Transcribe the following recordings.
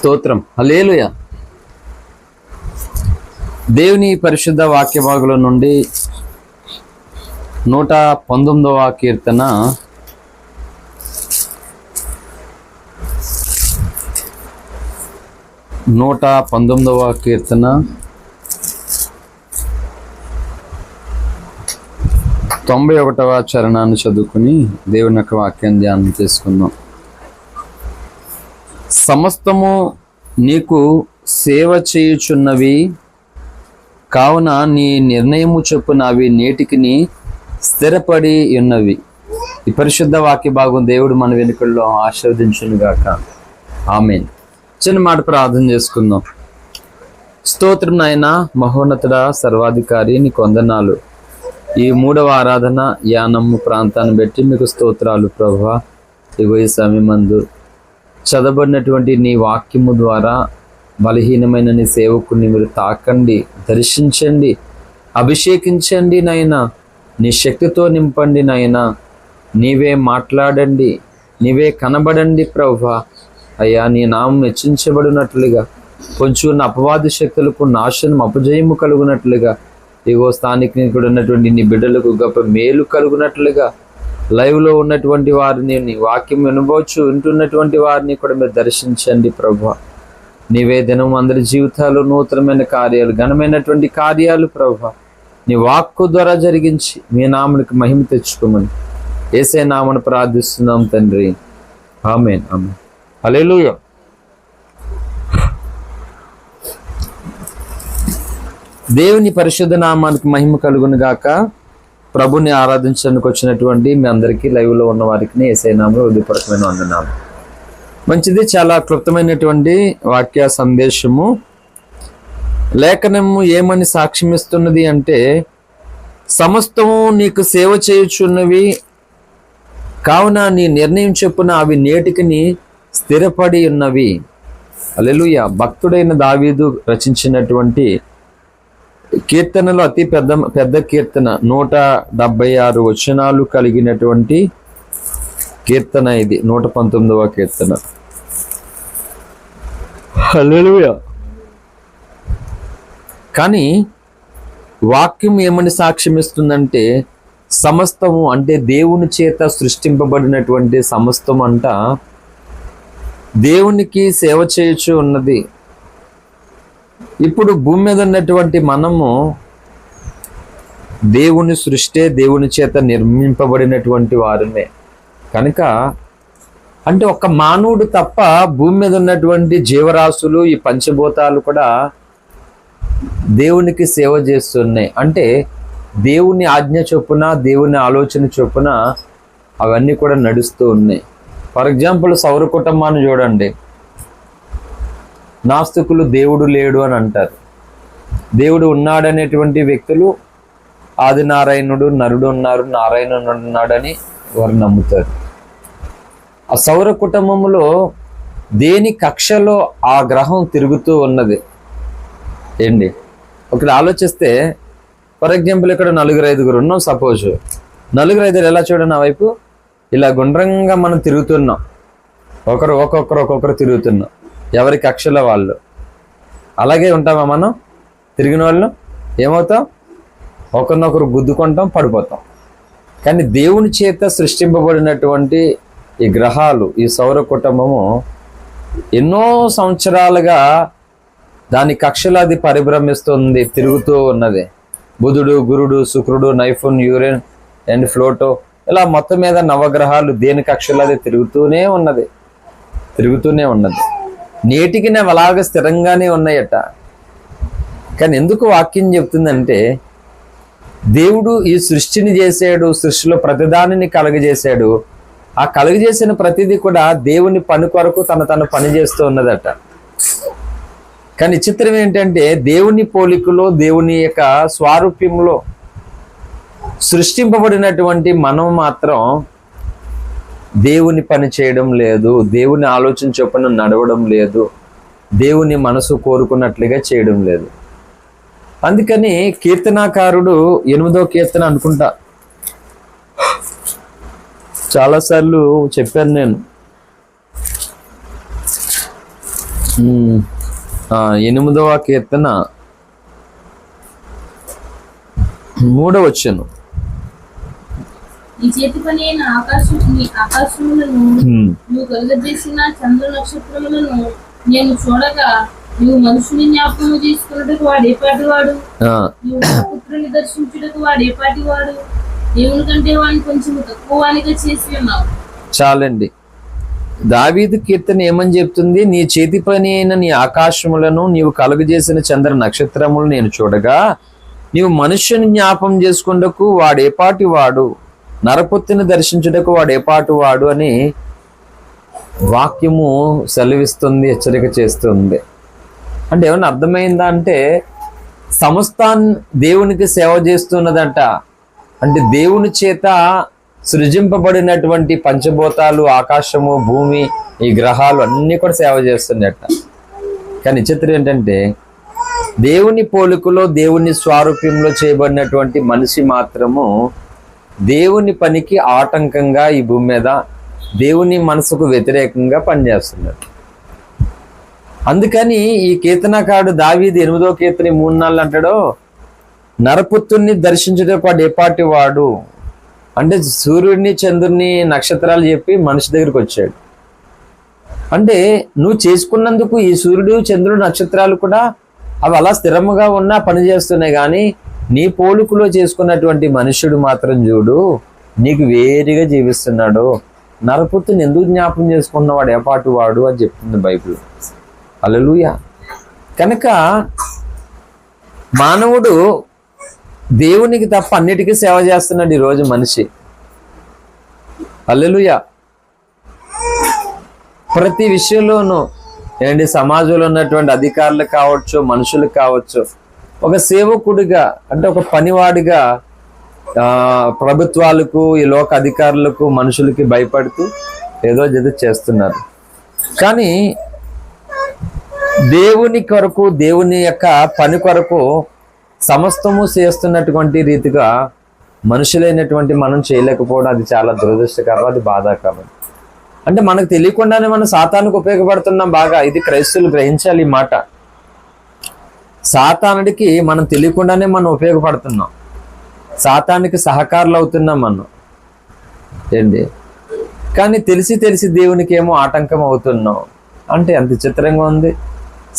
స్తోత్రం. హల్లెలూయా. దేవుని పరిశుద్ధ వాక్య భాగంలో నుండి 119వ కీర్తన 119వ కీర్తన 91వ చరణాన్ని చదువుకుని దేవుని యొక్క వాక్యాన్ని ధ్యానం చేసుకుందాం. సమస్తము నీకు సేవ చేయుచున్నవి కావున నీ నిర్ణయము చొప్పున అవి నేటికి స్థిరపడి ఉన్నవి. ఈ పరిశుద్ధ వాక్య భాగం దేవుడు మన వెనుకల్లో ఆశీర్వదించును గాక. ఆమేన్. చిన్న మాట ప్రార్థన చేసుకుందాం. స్తోత్రం నాయనా, మహోన్నతుడా, సర్వాధికారి, నీకు వందనాలు. ఈ 3వ ఆరాధన యానమ్ము ప్రాంతాన్ని బట్టి మీకు స్తోత్రాలు ప్రభువా. ఇగో ఈ సమయమందు చదవబడినటువంటి నీ వాక్యము ద్వారా బలహీనమైన నీ సేవకుని మీరు తాకండి, దర్శించండి, అభిషేకించండి నాయనా. నీ శక్తితో నింపండి నాయనా. నీవే మాట్లాడండి, నీవే కనబడండి ప్రభువా. అయ్యా, నీ నామం హెచ్చించబడినట్లుగా కొంచెం అపవాది శక్తులకు నాశనం అపజయము కలుగునట్లుగా, ఇగో స్థానికుడు ఉన్నటువంటి నీ బిడ్డలకు గొప్ప మేలు కలుగునట్లుగా, లైవ్లో ఉన్నటువంటి వారిని నీ వాక్యం వింటున్నటువంటి వారిని కూడా మీరు దర్శించండి ప్రభువా. నీవే దినం అందరి జీవితాలు నూతనమైన కార్యాలు, ఘనమైనటువంటి కార్యాలు ప్రభువా నీ వాక్కు ద్వారా జరిగించి మీ నామనికి మహిమ తెచ్చుకోమని యేసే నామను ప్రార్థిస్తున్నాం తండ్రి. ఆమేన్. ఆమేన్. హల్లెలూయా. దేవుని పరిశుద్ధ నామానికి మహిమ కలుగును గాక. ప్రభుని ఆరాధించడానికి వచ్చినటువంటి మీ అందరికీ, లైవ్లో ఉన్న వారికి యేసే నామములో హృదయపూర్వకమైన వందనాలు. మంచిది. చాలా క్లుప్తమైనటువంటి వాక్య సందేశము. లేఖనము ఏమని సాక్ష్యమిస్తున్నది అంటే, సమస్తము నీకు సేవ చేయుచున్నవి కావున నీ నిర్ణయం చొప్పున అవి నేటికి స్థిరపడి ఉన్నవి. హల్లెలూయా. భక్తుడైన దావీదు రచించినటువంటి కీర్తనలో అతి పెద్ద కీర్తన, 176 వచనాలు కలిగినటువంటి కీర్తన ఇది, 119వ కీర్తన. హల్లెలూయా. కానీ వాక్యం ఏమని సాక్ష్యం ఇస్తుందంటే, సమస్తము అంటే దేవుని చేత సృష్టింపబడినటువంటి సమస్తం అంట దేవునికి సేవ చేయొచ్చు ఉన్నది. ఇప్పుడు భూమి మీద ఉన్నటువంటి మనము దేవుని సృష్టి, దేవుని చేత నిర్మింపబడినటువంటి వారమే కనుక, అంటే ఒక్క మానవుడు తప్ప భూమి మీద ఉన్నటువంటి జీవరాశులు, ఈ పంచభూతాలు కూడా దేవునికి సేవ చేస్తున్నాయి. అంటే దేవుని ఆజ్ఞ చొప్పున, దేవుని ఆలోచన చొప్పున అవన్నీ కూడా నడుస్తూ ఉన్నాయి. ఫర్ ఎగ్జాంపుల్, సౌర కుటుంబాన్ని చూడండి. నాస్తికులు దేవుడు లేడు అని అంటారు. దేవుడు ఉన్నాడనేటువంటి వ్యక్తులు ఆదినారాయణుడు, నరుడు ఉన్నారు, నారాయణుడు ఉన్నాడని వారు నమ్ముతారు. ఆ సౌర కుటుంబంలో దేని కక్షలో ఆ గ్రహం తిరుగుతూ ఉన్నది ఏంటి? ఒకటి ఆలోచిస్తే, ఫర్ ఎగ్జాంపుల్ ఇక్కడ 4-5 ఉన్నాం. సపోజ్ 4-5 ఎలా చూడండి, ఆ వైపు ఇలా గుండ్రంగా మనం తిరుగుతున్నాం. ఒక్కొక్కరు తిరుగుతున్నాం, ఎవరి కక్షలో వాళ్ళు. అలాగే ఉంటామా మనం? తిరిగిన వాళ్ళు ఏమవుతాం? ఒకరినొకరు గుద్దుకుంటాం, పడిపోతాం. కానీ దేవుని చేత సృష్టింపబడినటువంటి ఈ గ్రహాలు, ఈ సౌర కుటుంబము ఎన్నో సంవత్సరాలుగా దాని కక్షలో అది పరిభ్రమిస్తుంది, తిరుగుతూ ఉన్నది. బుధుడు, గురుడు, శుక్రుడు, నైఫున్, యూరేన్ అండ్ ప్లూటో, ఇలా మొత్తం మీద నవగ్రహాలు దేని కక్షలో అది తిరుగుతూనే ఉన్నది. నేటికి అలాగ స్థిరంగానే ఉన్నాయట. కానీ ఎందుకు వాక్యం చెప్తుందంటే, దేవుడు ఈ సృష్టిని చేశాడు, సృష్టిలో ప్రతిదానిని కలగజేశాడు. ఆ కలుగజేసిన ప్రతిదీ కూడా దేవుని పని కొరకు తను పని చేస్తూ ఉన్నదట. కానీ చిత్రం ఏంటంటే, దేవుని పోలికలో, దేవుని యొక్క స్వారూప్యంలో సృష్టింపబడినటువంటి మనం మాత్రం దేవుని పని చేయడం లేదు, దేవుని ఆలోచన చొప్పున నడవడం లేదు, దేవుని మనసు కోరుకున్నట్లుగా చేయడం లేదు. అందుకని కీర్తనాకారుడు 8వ కీర్తన అనుకుంటా, చాలాసార్లు చెప్పాను నేను, 8వ కీర్తన 3వ వచనం. నీ చేతి పని అయిన ఆకాశములను నువ్వు కలుగజేసిన చంద్ర నక్షత్రములను నేను చూడగా, నువ్వు మనుషుని జ్ఞాపకము చేసుకున్నట్టుకు వాడేపాటి వాడు, నువ్వు పుత్రుని దర్శించుటకు వాడేపాటి వాడు, దేవుని కంటే వాడిని కొంచెం తక్కువ వానిగా చేసి ఉన్నావు. చాలండి. దావీదు కీర్తన ఏమని చెప్తుంది? నీ చేతి పని అయిన నీ ఆకాశములను నీవు కలుగజేసిన చంద్ర నక్షత్రములు నేను చూడగా, నీవు మనుష్యుని జ్ఞాపం చేసుకుంటకు వాడేపాటి వాడు, నరపుత్తిని దర్శించుటకు వాడేపాటి వాడు అని వాక్యము సెలవిస్తుంది, హెచ్చరిక చేస్తుంది. అంటే ఏమన్నా అర్థమైందా అంటే, సమస్తాన్ని దేవునికి సేవ చేస్తున్నదంట. అంటే దేవుని చేత సృజింపబడినటువంటి పంచభూతాలు, ఆకాశము, భూమి, ఈ గ్రహాలు అన్నీ కూడా సేవ చేస్తున్నట్ట. కానీ చిత్రం ఏంటంటే, దేవుని పోలికలో దేవుని స్వారూప్యంలో చేయబడినటువంటి మనిషి మాత్రము దేవుని పనికి ఆటంకంగా ఈ భూమి మీద దేవుని మనసుకు వ్యతిరేకంగా పనిచేస్తున్నాడు. అందుకని ఈ కీర్తనకారుడు దావీదు 8వ కీర్తన 3:4 అంటాడు, నరపుత్రుని దర్శించుటకు వాడు ఏపాటి వాడు. అంటే సూర్యుడిని, చంద్రుడిని, నక్షత్రాలు చెప్పి మనిషి దగ్గరికి వచ్చాడు. అంటే నువ్వు చేసుకున్నందుకు ఈ సూర్యుడు, చంద్రుడు, నక్షత్రాలు కూడా అవి అలా స్థిరముగా ఉన్నా పనిచేస్తున్నాయి. కానీ నీ పోలికలో చేసుకున్నటువంటి మనుష్యుడు మాత్రం చూడు, నీకు వేరుగా జీవిస్తున్నాడు. నరపుత్రుని ఎందుకు జ్ఞాపకం చేసుకున్నవాడు ఏపాటి వాడు అని చెప్తుంది బైబిల్. హల్లెలూయా. కనుక మానవుడు దేవునికి తప్ప అన్నిటికీ సేవ చేస్తున్నాడు ఈరోజు మనిషి. హల్లెలూయా. ప్రతి విషయంలోనూ ఏంటి, సమాజంలో ఉన్నటువంటి అధికారులు కావచ్చు, మనుషులు కావచ్చు, ఒక సేవకుడిగా అంటే ఒక పనివాడిగా ప్రభుత్వాలకు, ఈ లోక అధికారులకు, మనుషులకి భయపడుతూ ఏదో చేస్తున్నారు. కానీ దేవుని కొరకు, దేవుని యొక్క పని కొరకు సమస్తము చేస్తున్నటువంటి రీతిగా మనుషులైనటువంటి మనం చేయలేకపోవడం అది చాలా దురదృష్టకరం, అది బాధాకరం. అంటే మనకు తెలియకుండానే మనం సాతానుకు ఉపయోగపడుతున్నాం బాగా. ఇది క్రైస్తవులు గ్రహించాలి ఈ మాట. సాతానుడికి మనం తెలియకుండానే మనం ఉపయోగపడుతున్నాం, సాతానికి సహకారులు అవుతున్నాం మనం ఏంటి. కానీ తెలిసి దేవునికి ఏమో ఆటంకం అవుతున్నాం. అంటే అంత చిత్రంగా ఉంది.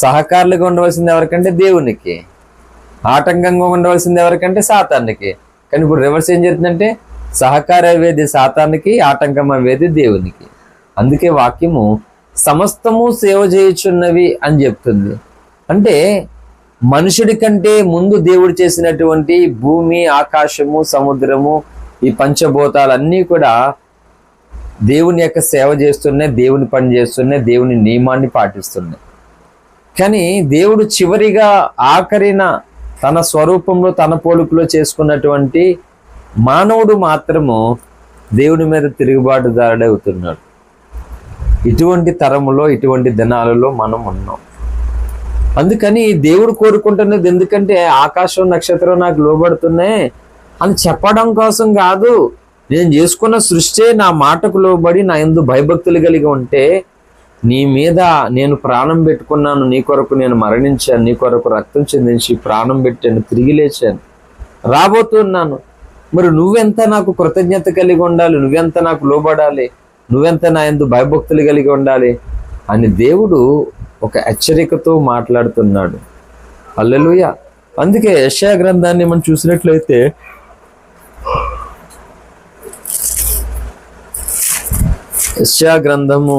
సహకారులుగా ఉండవలసింది ఎవరికంటే దేవునికి, ఆటంకంగా ఉండవలసింది ఎవరికంటే సాతానికి. కానీ ఇప్పుడు రివర్స్ ఏం జరుగుతుందంటే, సహకారం అయ్యేది సాతానికి, ఆటంకం అయ్యేది దేవునికి. అందుకే వాక్యము సమస్తము సేవ చేయుచున్నవి అని చెప్తుంది. అంటే మనుషుడి కంటే ముందు దేవుడు చేసినటువంటి భూమి, ఆకాశము, సముద్రము, ఈ పంచభూతాలన్నీ కూడా దేవుని యొక్క సేవ చేస్తున్నాయి, దేవుని పని చేస్తున్నాయి, దేవుని నియమాన్ని పాటిస్తున్నాయి. కానీ దేవుడు చివరిగా ఆఖరిన తన స్వరూపంలో, తన పోలికలో చేసుకున్నటువంటి మానవుడు మాత్రము దేవుని మీద తిరుగుబాటుదారుడే అవుతున్నాడు. ఇటువంటి తరములో, ఇటువంటి దినాలలో మనం ఉన్నాం. అందుకని దేవుడు కోరుకుంటున్నది ఎందుకంటే, ఆకాశం, నక్షత్రం నాకు లోబడుతున్నాయి అని చెప్పడం కోసం కాదు. నేను చేసుకున్న సృష్టి నా మాటకు లోబడి నా యందు భయభక్తులు కలిగి ఉంటే, నీ మీద నేను ప్రాణం పెట్టుకున్నాను, నీ కొరకు నేను మరణించాను, నీ కొరకు రక్తం చెందించి ప్రాణం పెట్టాను, తిరిగి లేచాను, రాబోతున్నాను. మరి నువ్వెంత నాకు కృతజ్ఞత కలిగి ఉండాలి, నువ్వెంత నాకు లోబడాలి, నువ్వెంత నా యందు భయభక్తులు కలిగి ఉండాలి అని దేవుడు ఒక హెచ్చరికతో మాట్లాడుతున్నాడు. హల్లెలూయా. అందుకే యెషయా గ్రంథాన్ని మనం చూసినట్లయితే, యెషయా గ్రంథము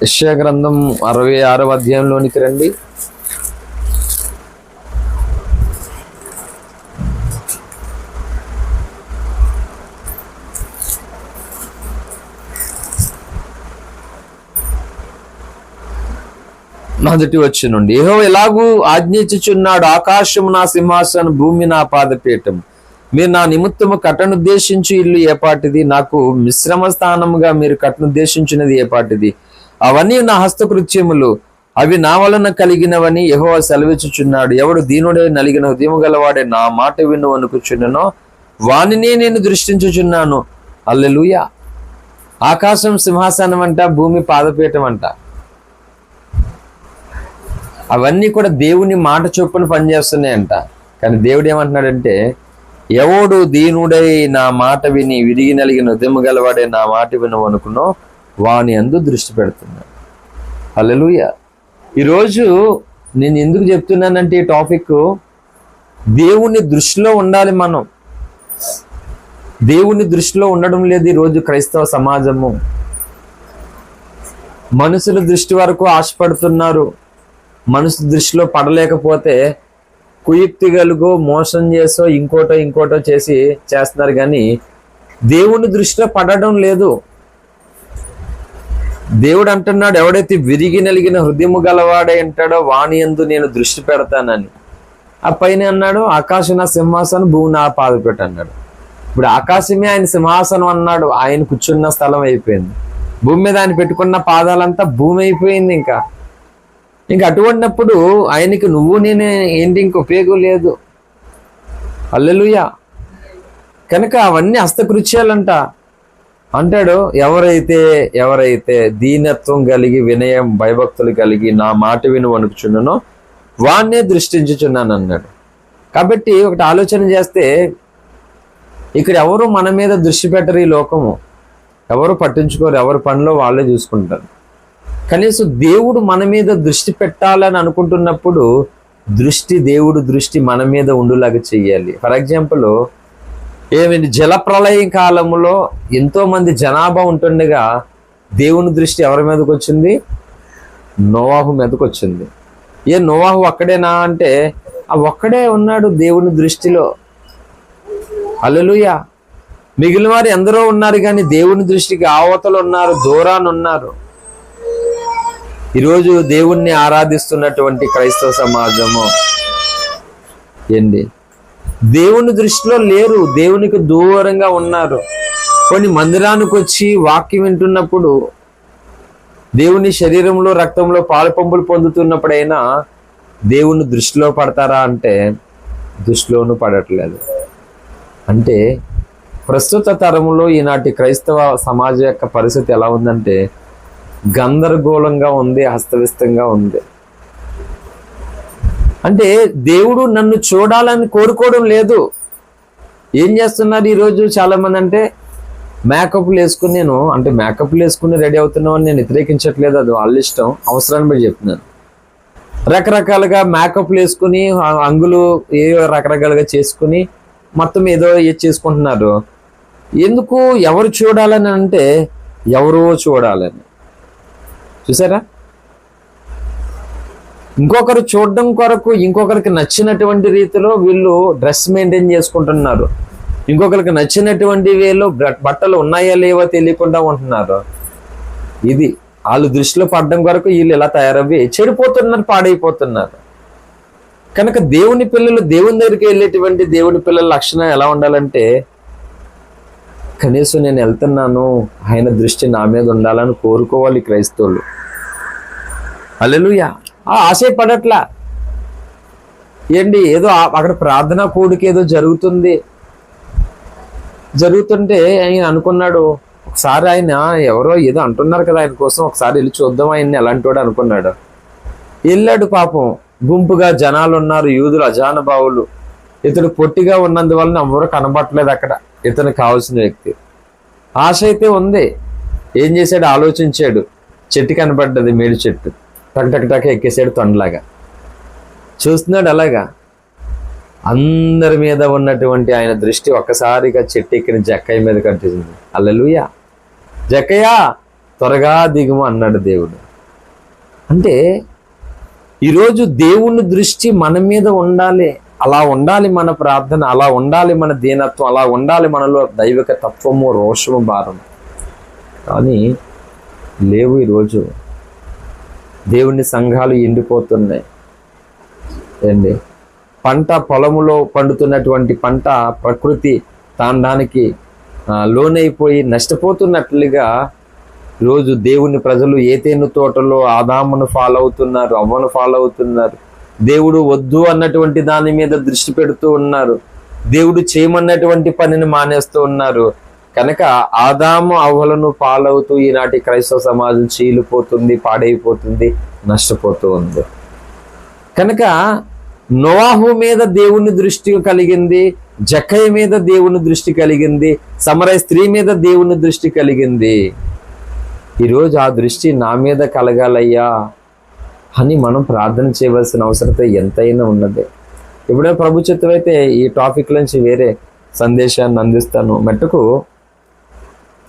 66వ అధ్యాయంలోనికి రండి. మొదటి వచనం నుండి, యెహోవా ఎలాగూ ఆజ్ఞించుచున్నాడు, ఆకాశము నా సింహాసనం, భూమి నా పాదపీఠం. మీరు నా నిమిత్తము కట్టనుద్దేశించు ఇల్లు ఏపాటిది, నాకు మిశ్రమ స్థానముగా మీరు కట్టనుద్దేశించినది ఏపాటిది. అవన్నీ నా హస్తకృత్యములు, అవి నా వలన కలిగినవని యెహోవా సెలవిచ్చుచున్నాడు. ఎవడు దీనుడే నలిగిన హృదయము గలవాడే నా మాట విను అనుకుచున్ననో వానినే నేను దృష్టించుచున్నాను. హల్లెలూయా. ఆకాశం సింహాసనం అంట, భూమి పాదపీఠం అంట. అవన్నీ కూడా దేవుని మాట చొప్పున పనిచేస్తున్నాయంట. కానీ దేవుడు ఏమంటున్నాడంటే, ఎవడు దీనుడై నా మాట విని విరిగి నలిగిన ఉద్యమ గలవాడే నా మాట వినవనుకునో వాని యందు దృష్టి పెడుతున్నాడు. హల్లెలూయా. ఈరోజు నేను ఎందుకు చెప్తున్నానంటే ఈ టాపిక్, దేవుని దృష్టిలో ఉండాలి మనం. దేవుని దృష్టిలో ఉండడం లేదు ఈరోజు క్రైస్తవ సమాజము. మనుషుల దృష్టి వరకు ఆశపడుతున్నారు. మనుషుల దృష్టిలో పడలేకపోతే కుయుక్తి కలుగో మోసం చేసో ఇంకోటో చేస్తున్నారు. కానీ దేవుని దృష్టిలో పడడం లేదు. దేవుడు అంటున్నాడు, ఎవడైతే విరిగి నలిగిన హృదయము గలవాడే అంటాడో వాని యందు నేను దృష్టి పెడతానని. ఆ పైన అన్నాడు, ఆకాశం నా సింహాసనం, భూమి నా పాదపీఠం అన్నాడు. ఇప్పుడు ఆకాశమే ఆయన సింహాసనం అన్నాడు, ఆయన కూర్చున్న స్థలం అయిపోయింది. భూమి మీద ఆయన పెట్టుకున్న పాదాలంతా భూమి అయిపోయింది. ఇంకా అటువంటిప్పుడు ఆయనకి నువ్వు నేనే ఏంటి ఇంక ఉపయోగం లేదు. హల్లెలూయా. కనుక అవన్నీ హస్తకృత్యాలంట. అంటాడు, ఎవరైతే దీనత్వం కలిగి వినయం భయభక్తులు కలిగి నా మాట విను వణుకుచున్నానో వాన్నే దృష్టించుచున్నాను అన్నాడు. కాబట్టి ఒకటి ఆలోచన చేస్తే, ఇక్కడ ఎవరు మన మీద దృష్టి పెట్టరు. ఈ లోకము ఎవరు పట్టించుకోరు, ఎవరి పనిలో వాళ్ళే చూసుకుంటారు. కనీసం దేవుడు మన మీద దృష్టి పెట్టాలని అనుకుంటున్నప్పుడు దేవుడు దృష్టి మన మీద ఉండులాగా చెయ్యాలి. ఫర్ ఎగ్జాంపుల్, ఏమైంది, జలప్రళయం కాలంలో ఎంతో మంది జనాభా ఉంటుండగా దేవుని దృష్టి ఎవరి మీదకి వచ్చింది? నోవాహు మీదకి వచ్చింది. నోవాహు ఒక్కడేనా అంటే ఒక్కడే ఉన్నాడు దేవుని దృష్టిలో. హల్లెలూయా. మిగిలిన వారు ఎందరో ఉన్నారు, కానీ దేవుని దృష్టికి ఆవతలు ఉన్నారు, దూరాన్ని ఉన్నారు. ఈరోజు దేవుణ్ణి ఆరాధిస్తున్నటువంటి క్రైస్తవ సమాజము దేవుని దృష్టిలో లేరు, దేవునికి దూరంగా ఉన్నారు. కొన్ని మందిరానికి వచ్చి వాక్యం వింటున్నప్పుడు, దేవుని శరీరంలో రక్తంలో పాలు పంపులు పొందుతున్నప్పుడైనా దేవుని దృష్టిలో పడతారా అంటే దృష్టిలోనూ పడట్లేదు. అంటే ప్రస్తుత తరంలో ఈనాటి క్రైస్తవ సమాజం యొక్క పరిస్థితి ఎలా ఉందంటే గందరగోళంగా ఉంది, హస్తవ్యస్తంగా ఉంది. అంటే దేవుడు నన్ను చూడాలని కోరుకోవడం లేదు. ఏం చేస్తున్నారు ఈరోజు చాలా మంది అంటే మేకప్లు వేసుకుని, మేకప్లు వేసుకుని రెడీ అవుతున్నామని నేను వ్యతిరేకించట్లేదు, అది వాళ్ళ ఇష్టం, అవసరాన్ని బట్టి చెప్తున్నాను. రకరకాలుగా మేకప్లు వేసుకుని అంగులు ఏవో రకరకాలుగా చేసుకుని మొత్తం ఏదో చేసుకుంటున్నారు. ఎందుకు? ఎవరు చూడాలని అంటే ఎవరో చూడాలని. చూసారా? ఇంకొకరు చూడడం కొరకు ఇంకొకరికి నచ్చినటువంటి రీతిలో వీళ్ళు డ్రెస్ మెయింటైన్ చేసుకుంటున్నారు. ఇంకొకరికి నచ్చినటువంటి వేలో బట్టలు ఉన్నాయా లేవో తెలియకుండా ఉంటున్నారు. ఇది వాళ్ళు దృష్టిలో పడడం కొరకు వీళ్ళు ఇలా తయారవ్వి చెడిపోతున్నారు, పాడైపోతున్నారు. కనుక దేవుని పిల్లలు దేవుని దగ్గరికి వెళ్ళేటువంటి దేవుని పిల్లల లక్షణం ఎలా ఉండాలంటే, కనీసం నేను వెళ్తున్నాను, ఆయన దృష్టి నా మీద ఉండాలని కోరుకోవాలి క్రైస్తవులు. హల్లెలూయా. ఆశపడట్లా. ఏదో అక్కడ ప్రార్థనా కూడికి ఏదో జరుగుతుంటే ఆయన అనుకున్నాడు, ఒకసారి ఆయన ఎవరో ఏదో అంటున్నారు కదా ఆయన కోసం, ఒకసారి వెళ్ళి చూద్దాం ఆయన్ని ఎలాంటి వాడు అనుకున్నాడు. వెళ్ళాడు. పాపం గుంపుగా జనాలు ఉన్నారు, యూదులు అజానుభావులు. ఇతడు పొట్టిగా ఉన్నందువలన ఎవరో కనబట్టలేదు అక్కడ ఇతనికి కావాల్సిన వ్యక్తి. ఆశ అయితే ఉంది. ఏం చేశాడు? ఆలోచించాడు. చెట్టు కనబడ్డది, మేడి చెట్టు. టక్ ఎక్కేసాడు తొండలాగా. చూస్తున్నాడు అలాగా. అందరి మీద ఉన్నటువంటి ఆయన దృష్టి ఒక్కసారిగా చెట్టు ఎక్కిన జక్కయ్య మీద కట్టేసింది. హల్లెలూయా. జక్కయ్య త్వరగా దిగుము అన్నాడు దేవుడు. అంటే ఈరోజు దేవుని దృష్టి మన మీద ఉండాలి. అలా ఉండాలి మన ప్రార్థన, అలా ఉండాలి మన దీనత్వం, అలా ఉండాలి మనలో దైవిక తత్వము, రోషము, భారం. కానీ లేవు. ఈరోజు దేవుని సంఘాలు ఎండిపోతున్నాయి. పంట పొలములో పండుతున్నటువంటి పంట ప్రకృతి తాండానికి లోనైపోయి నష్టపోతున్నట్లుగా రోజు దేవుని ప్రజలు ఏతేను తోటలో ఆదామును ఫాలో అవుతున్నారు, అవ్వను ఫాలో అవుతున్నారు. దేవుడు వద్దు అన్నటువంటి దాని మీద దృష్టి పెడుతూ ఉన్నారు. దేవుడు చేయమన్నటువంటి పనిని మానేస్తూ ఉన్నారు. కనుక ఆదాము అవ్వలను పాలవుతూ ఈనాటి క్రైస్తవ సమాజం చీలిపోతుంది, పాడైపోతుంది, నష్టపోతూ ఉంది. కనుక నోవాహు మీద దేవుని దృష్టి కలిగింది, జక్కయ్య మీద దేవుని దృష్టి కలిగింది, సమరయ స్త్రీ మీద దేవుని దృష్టి కలిగింది. ఈరోజు ఆ దృష్టి నా మీద కలగాలయ్యా అని మనం ప్రార్థన చేయవలసిన అవసరత ఎంతైనా ఉన్నది. ఎప్పుడైనా ప్రభు చిత్తమైతే ఈ టాపిక్ నుంచి వేరే సందేశాన్ని అందిస్తాను. మట్టుకు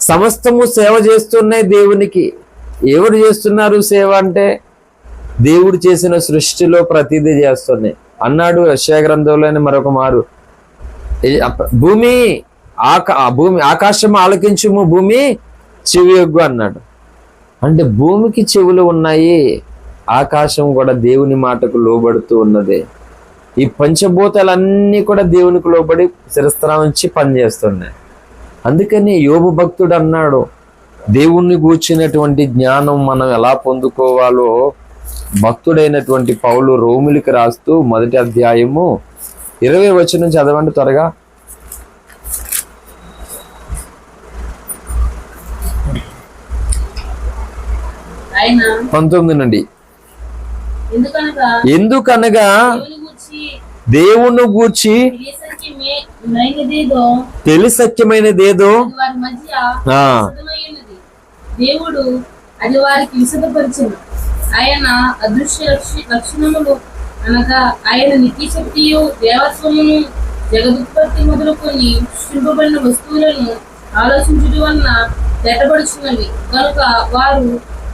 సమస్తము సేవ చేస్తున్నాయి దేవునికి. ఎవరు చేస్తున్నారు సేవ అంటే? దేవుడు చేసిన సృష్టిలో ప్రతిదీ చేస్తున్నాయి అన్నాడు యెషయా గ్రంథంలోని మరొక మారు. భూమి ఆకాశం ఆలకించుము, భూమి చెవియొగ్గు అన్నాడు. అంటే భూమికి చెవులు ఉన్నాయి, ఆకాశం కూడా దేవుని మాటకు లోబడుతూ ఉన్నది. ఈ పంచభూతాలన్నీ కూడా దేవునికి లోబడి శిరస్త్రావించి పనిచేస్తున్నాయి. అందుకని యోబు భక్తుడు అన్నాడు, దేవుణ్ణి గూర్చినటువంటి జ్ఞానం మనం ఎలా పొందుకోవాలో భక్తుడైనటువంటి పౌలు రోమిలికి రాస్తూ 1వ అధ్యాయము 20వ వచనం చదవండి త్వరగా. ఆయన 19 నుండి. ఎందుకనగా దేవుని గూర్చి తెలిసత్యమైనదేదో దేవుడు అది వారికి విశదపరిచెను. ఆయన అదృశ్య లక్షణములు అనగా ఆయన నిత్య శక్తియు దేవత్వమును జగదుత్పత్తి మొదలుకొని సృష్టింపబడిన వస్తువులను ఆలోచించడం వలన తెట్టబడుచున్నవి కనుక వారు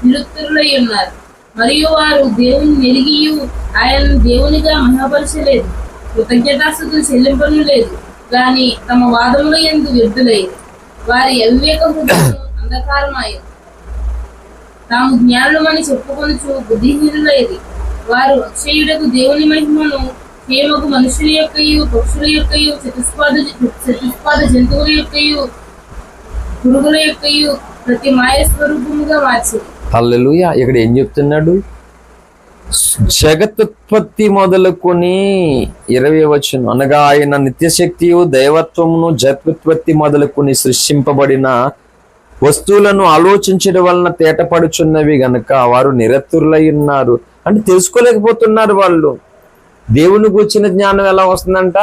నిరుత్తరులై ఉన్నారు. మరియు వారు దేవుని నెరిగియు ఆయన దేవునిగా మహిమపరచలేదు, కృతజ్ఞతాస్తుతులు చెల్లింపను లేదు, కానీ తమ వాదముల యందు వ్యర్థులయ్యారు. వారి అవివేక హృదయం అంధకారమాయరు, తాము జ్ఞానులమని చెప్పుకొనుచు బుద్ధిహీనులైరి. వారు అక్షయుడకు దేవుని మహిమను క్షేమకు మనుషుల యొక్కయు పక్షుల యొక్కయు చతుష్పాద జంతువుల యొక్కయు పురుగుల యొక్కయు ప్రతి మాయ స్వరూపముగా మార్చింది. హల్లెలూయా. ఇక్కడ ఏం చెప్తున్నాడు? జగత్తుత్పత్తి మొదలుకొని 20వ వచనం అనగా ఆయన నిత్యశక్తియు దైవత్వమును జగత్తుత్పత్తి మొదలుకొని సృష్టింపబడిన వస్తువులను ఆలోచించడం వలన తేటపడుచున్నవి గనక వారు నిరతురులై ఉన్నారు. అంటే తెలుసుకోలేకపోతున్నారు వాళ్ళు. దేవుని గూర్చిన జ్ఞానం ఎలా వస్తుందంట?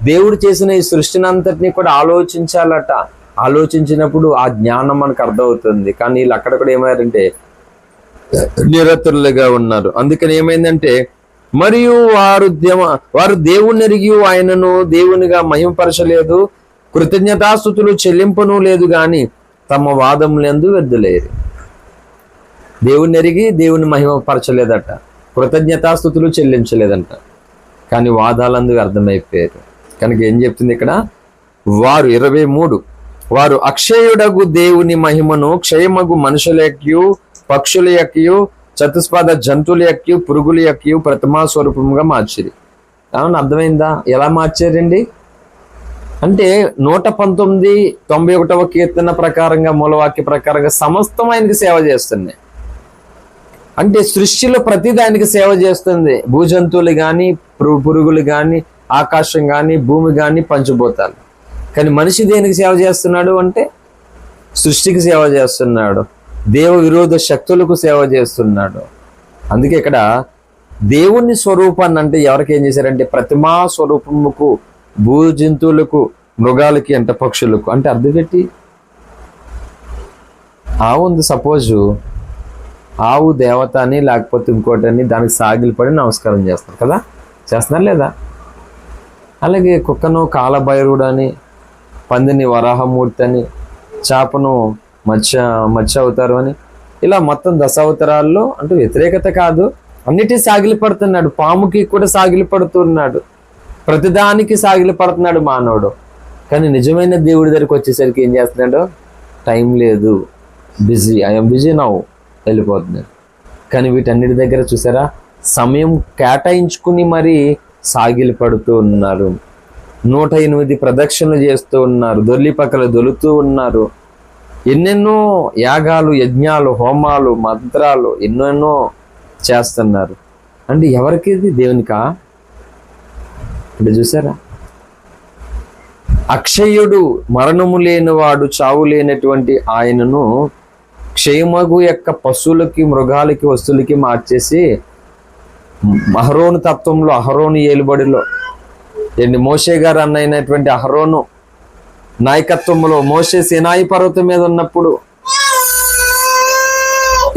దేవుడు చేసిన ఈ సృష్టిని అంతటినీ కూడా ఆలోచించాలట. ఆలోచించినప్పుడు ఆ జ్ఞానం మనకు అర్థమవుతుంది. కానీ వీళ్ళు అక్కడ కూడా ఏమయ్యారంటే నిరతులుగా ఉన్నారు. అందుకని ఏమైందంటే మరియు వారు దేవుణ్ణి ఎరిగి ఆయనను దేవునిగా మహిమపరచలేదు, కృతజ్ఞతాస్తుతులు చెల్లింపును లేదు, గాని తమ వాదములందు వ్యర్థులేరు. దేవుణ్ణి ఎరిగి దేవుని మహిమపరచలేదట, కృతజ్ఞతాస్తుతులు చెల్లించలేదంట, కానీ వాదాలందు అర్థమైపోయారు. కనుక ఏం చెప్తుంది ఇక్కడ? వారు 23 వారు అక్షయుడగు దేవుని మహిమను క్షయమగు మనుషుల యొక్కయు పక్షుల యొక్కయు చతుష్పాద జంతువుల యొక్కయు పురుగుల యొక్కయు ప్రతిమా స్వరూపముగా మార్చిరి. అవును, అర్థమైందా? ఎలా మార్చారండి అంటే 119 91వ కీర్తన ప్రకారంగా మూలవాక్య ప్రకారంగా సమస్తం ఆయనకి సేవ చేస్తున్నాయి. అంటే సృష్టిలో ప్రతి దానికి సేవ చేస్తుంది. భూజంతువులు కానీ, పురుగులు కానీ, ఆకాశం కానీ, భూమి కానీ, పంచభూతాలు. కానీ మనిషి దేనికి సేవ చేస్తున్నాడు అంటే సృష్టికి సేవ చేస్తున్నాడు, దేవ విరోధ శక్తులకు సేవ చేస్తున్నాడు. అందుకే ఇక్కడ దేవుని స్వరూపాన్ని అంటే ఎవరికి ఏం చేశారంటే ప్రతిమా స్వరూపముకు, భూజంతువులకు, మృగాలకి అంటే పక్షులకు. అంటే అర్థం పెట్టి ఆవు ఉంది, సపోజు ఆవు దేవత అని లేకపోతే ఇంకోటని దానికి సాగిలిపడి నమస్కారం చేస్తారు కదా, చేస్తున్నారు లేదా? అలాగే కుక్కను కాలభైరుడు అని, పందిని వరాహమూర్తి అని, చేపను మత్స్య అవతారం అని, ఇలా మొత్తం 10 అవతారాల్లో అంటే వ్యతిరేకత కాదు, అన్నిటి సాగిలి పడుతున్నాడు. పాముకి కూడా సాగిలి పడుతున్నాడు, ప్రతిదానికి సాగిలి పడుతున్నాడు మానవుడు. కానీ నిజమైన దేవుడి దగ్గరికి వచ్చేసరికి ఏం చేస్తున్నాడు? టైం లేదు, బిజీ, ఐఎమ్ బిజీ నౌ, వెళ్ళిపోతున్నాడు. కానీ వీటన్నిటి దగ్గర చూసారా, సమయం కేటాయించుకుని మరీ సాగిలి పడుతూ ఉన్నారు. 108 ప్రదక్షిణలు చేస్తూ ఉన్నారు, దొర్లి పక్కల దొలుతూ ఉన్నారు. ఎన్నెన్నో యాగాలు, యజ్ఞాలు, హోమాలు, మంత్రాలు ఎన్నెన్నో చేస్తున్నారు. అంటే ఎవరికి? దేవునికా? అంటే చూసారా, అక్షయుడు, మరణము లేనివాడు, చావు లేనటువంటి ఆయనను క్షయమగు యొక్క పశువులకి, మృగాలకి, వస్తువులకి మార్చేసి అహరోను తత్వంలో, అహరోను ఏలుబడిలో మోషే గారు అన్నైనటువంటి అహరోను నాయకత్వంలో మోషే సినాయి పర్వతం మీద ఉన్నప్పుడు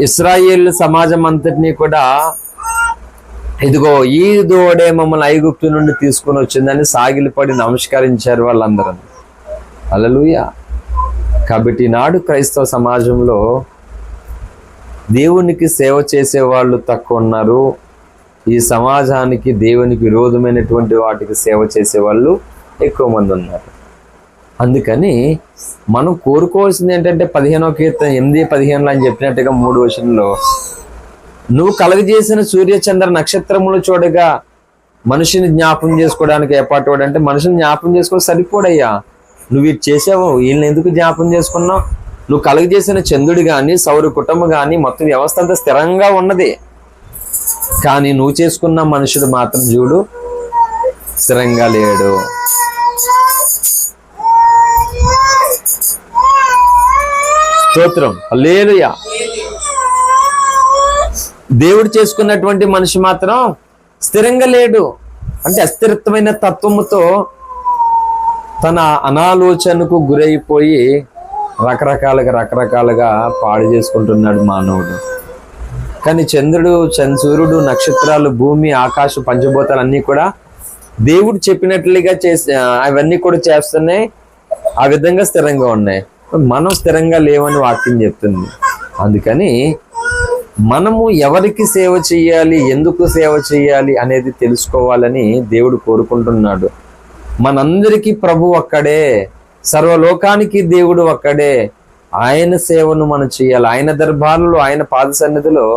ఇశ్రాయేలు సమాజం అంతటినీ కూడా ఇదిగో ఈ దూడే మమ్మల్ని ఐగుప్తు నుండి తీసుకుని వచ్చిందని సాగిలిపడి నమస్కరించారు వాళ్ళందరూ. హల్లెలూయా. కాబట్టి నాడు క్రైస్తవ సమాజంలో దేవునికి సేవ చేసే వాళ్ళు తక్కువ ఉన్నారు. ఈ సమాజానికి దేవునికి విరోధమైనటువంటి వాటికి సేవ చేసే వాళ్ళు ఎక్కువ మంది ఉన్నారు. అందుకని మనం కోరుకోవాల్సింది ఏంటంటే 15వ కీర్తన 8:15 అని చెప్పినట్టుగా 3 వచనంలో, నువ్వు కలుగజేసిన సూర్యచంద్ర నక్షత్రములు చూడగా మనిషిని జ్ఞాపం చేసుకోవడానికి ఏర్పాటు అంటే మనిషిని జ్ఞాపం చేసుకోవడం సరిపోడయ్యా. నువ్వు ఇది చేసావు, వీళ్ళని ఎందుకు జ్ఞాపం చేసుకున్నావు? నువ్వు కలుగజేసిన చంద్రుడు కానీ, సౌర కుటుంబం కానీ, మొత్తం వ్యవస్థ అంతా స్థిరంగా ఉన్నది. కానీ నువ్వు చేసుకున్న మనుషుడు మాత్రం చూడు స్థిరంగా లేడు. స్తోత్రం, హల్లెలూయా. దేవుడు చేసుకున్నటువంటి మనిషి మాత్రం స్థిరంగా లేడు. అంటే అస్థిరత్వమైన తత్వముతో తన అనాలోచనకు గురైపోయి రకరకాలుగా పాడు చేసుకుంటున్నాడు మానవుడు. కానీ చంద్రుడు, సూర్యుడు, నక్షత్రాలు, భూమి, ఆకాశం, పంచభూతాలు అన్నీ కూడా దేవుడు చెప్పినట్లుగా అవన్నీ కూడా చేస్తున్నాయి. ఆ విధంగా స్థిరంగా ఉన్నాయి. మనం స్థిరంగా లేవని వాక్యం చెప్తుంది. అందుకని మనము ఎవరికి సేవ చేయాలి, ఎందుకు సేవ చేయాలి అనేది తెలుసుకోవాలని దేవుడు కోరుకుంటున్నాడు. మనందరికీ ప్రభు ఒక్కడే, సర్వలోకానికి దేవుడు ఒక్కడే. ఆయన సేవను మనం చేయాలి. ఆయన దర్బారులో, ఆయన పాద సన్నిధిలో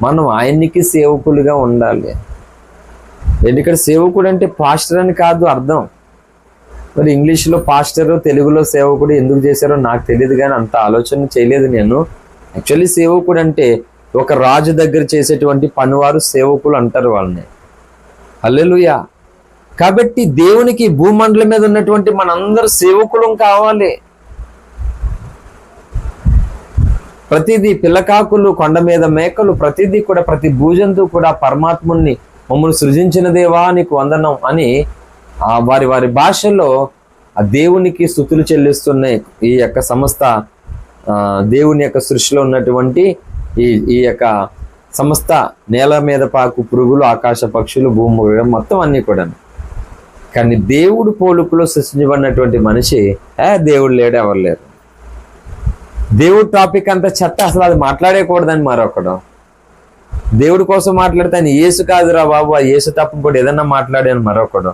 మనం ఆయన్నికి సేవకులుగా ఉండాలి. ఎందుకంటే సేవకుడు అంటే పాస్టర్ అని కాదు అర్థం. మరి ఇంగ్లీష్లో పాస్టరు, తెలుగులో సేవకుడు ఎందుకు చేశారో నాకు తెలియదు, కానీ అంత ఆలోచన చేయలేదు నేను. యాక్చువల్లీ సేవకుడు అంటే ఒక రాజు దగ్గర చేసేటువంటి పనివారు సేవకులు అంటారు వాళ్ళని. హల్లెలూయా. కాబట్టి దేవునికి భూమండలం మీద ఉన్నటువంటి మనందరూ సేవకులం కావాలి. ప్రతిదీ, పిల్లకాకులు, కొండ మీద మేకలు, ప్రతిదీ కూడా, ప్రతి భూజంతువు కూడా పరమాత్ముని, మమ్మల్ని సృజించిన దేవా నీకు వందనం అని వారి వారి భాషల్లో ఆ దేవునికి స్తుతులు చెల్లిస్తున్నాయి. ఈ యొక్క సమస్త దేవుని యొక్క సృష్టిలో ఉన్నటువంటి ఈ యొక్క సమస్త నేల మీద పాకు పురుగులు, ఆకాశ పక్షులు, భూమి మొత్తం అన్నీ కూడా. కానీ దేవుడు పోలుకులో సృష్టించబడినటువంటి మనిషి దేవుడు లేడు, ఎవరు లేరు. దేవుడు టాపిక్ అంతా చెత్త, అసలు అది మాట్లాడేయకూడదని మరొకడు. దేవుడి కోసం మాట్లాడితే ఆయన యేసు కాదురా బాబు, ఆ యేసు తప్ప కూడా ఏదన్నా మాట్లాడాను మరొకడు.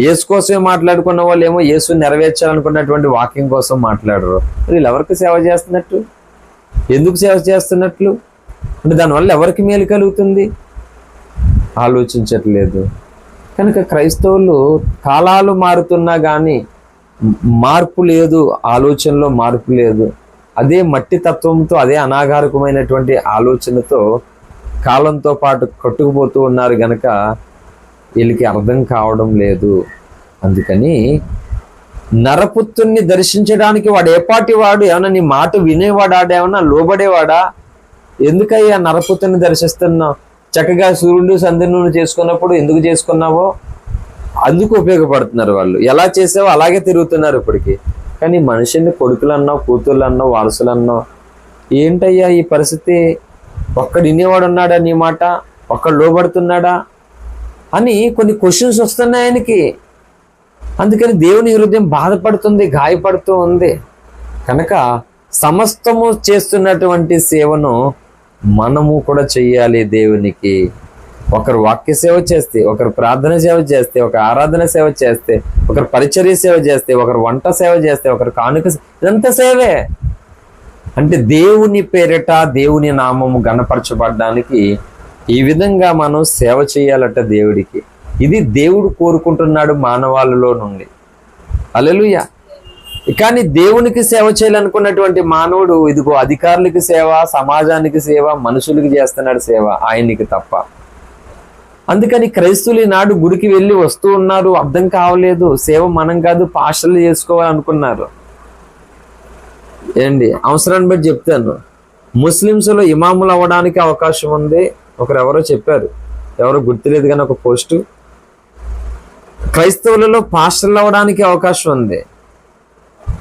యేసు కోసమే మాట్లాడుకున్న వాళ్ళు ఏమో యేసు నెరవేర్చాలనుకున్నటువంటి వాక్యం కోసం మాట్లాడరు. వీళ్ళు ఎవరికి సేవ చేస్తున్నట్టు, ఎందుకు సేవ చేస్తున్నట్లు అంటే దానివల్ల ఎవరికి మేలు కలుగుతుంది ఆలోచించట్లేదు. కనుక క్రైస్తవులు కాలాలు మారుతున్నా కానీ మార్పు లేదు, ఆలోచనలో మార్పు లేదు. అదే మట్టి తత్వంతో, అదే అనాగారికమైనటువంటి ఆలోచనతో కాలంతో పాటు కట్టుకుపోతూ ఉన్నారు గనక వీళ్ళకి అర్థం కావడం లేదు. అందుకని నరపుత్రుణ్ణి దర్శించడానికి వాడు ఏపాటి వాడు? ఏమన్నా నీ మాట వినేవాడా? ఏమన్నా లోబడేవాడా? ఎందుకయ్యా నరపుత్రుని దర్శిస్తున్నావు? చక్కగా సూర్యుడు సంధ్యను చేసుకున్నప్పుడు ఎందుకు చేసుకున్నావో అందుకు ఉపయోగపడుతున్నారు వాళ్ళు. ఎలా చేసావో అలాగే తిరుగుతున్నారు ఇప్పటికి. కానీ మనిషిని కొడుకులు అన్నావు, కూతుర్లు అన్నావు, వారసులు అన్నావు. ఏంటయ్యా ఈ పరిస్థితి? ఒక్కడు వినేవాడు ఉన్నాడా నీ మాట? ఒక్కడు లోబడుతున్నాడా అని కొన్ని క్వశ్చన్స్ వస్తున్నాయి ఆయనకి. అందుకని దేవుని హృదయం బాధపడుతుంది, గాయపడుతూ ఉంది. కనుక సమస్తము చేస్తున్నటువంటి సేవను మనము కూడా చెయ్యాలి దేవునికి. ఒకరు వాక్య సేవ చేస్తే, ఒకరు ప్రార్థన సేవ చేస్తే, ఒకరు ఆరాధన సేవ చేస్తే, ఒకరు పరిచర్య సేవ చేస్తే, ఒకరు వంట సేవ చేస్తే, ఒకరు కానుక, ఇదంతా సేవే. అంటే దేవుని పేరిట దేవుని నామము గణపరచబడడానికి ఈ విధంగా మనం సేవ చేయాలట దేవుడికి. ఇది దేవుడు కోరుకుంటున్నాడు మానవాళిలో నుండి. హల్లెలూయా. కానీ దేవునికి సేవ చేయాలనుకున్నటువంటి మానవుడు ఇదిగో అధికారులకి సేవ, సమాజానికి సేవ, మనుషులకి చేస్తున్నాడు సేవ, ఆయనకి తప్ప. అందుకని క్రైస్తవులు ఈనాడు గుడికి వెళ్ళి వస్తూ ఉన్నారు, అర్థం కావలేదు, సేవ మనం కాదు పాస్టర్లు చేసుకోవాలనుకున్నారు. ఏంటి అవసరాన్ని బట్టి చెప్తాను, ముస్లిమ్స్లో ఇమాములు అవ్వడానికి అవకాశం ఉంది. ఒకరెవరో చెప్పారు, ఎవరో గుర్తులేదు కానీ ఒక పోస్టు, క్రైస్తవులలో పాస్టర్లు అవ్వడానికి అవకాశం ఉంది,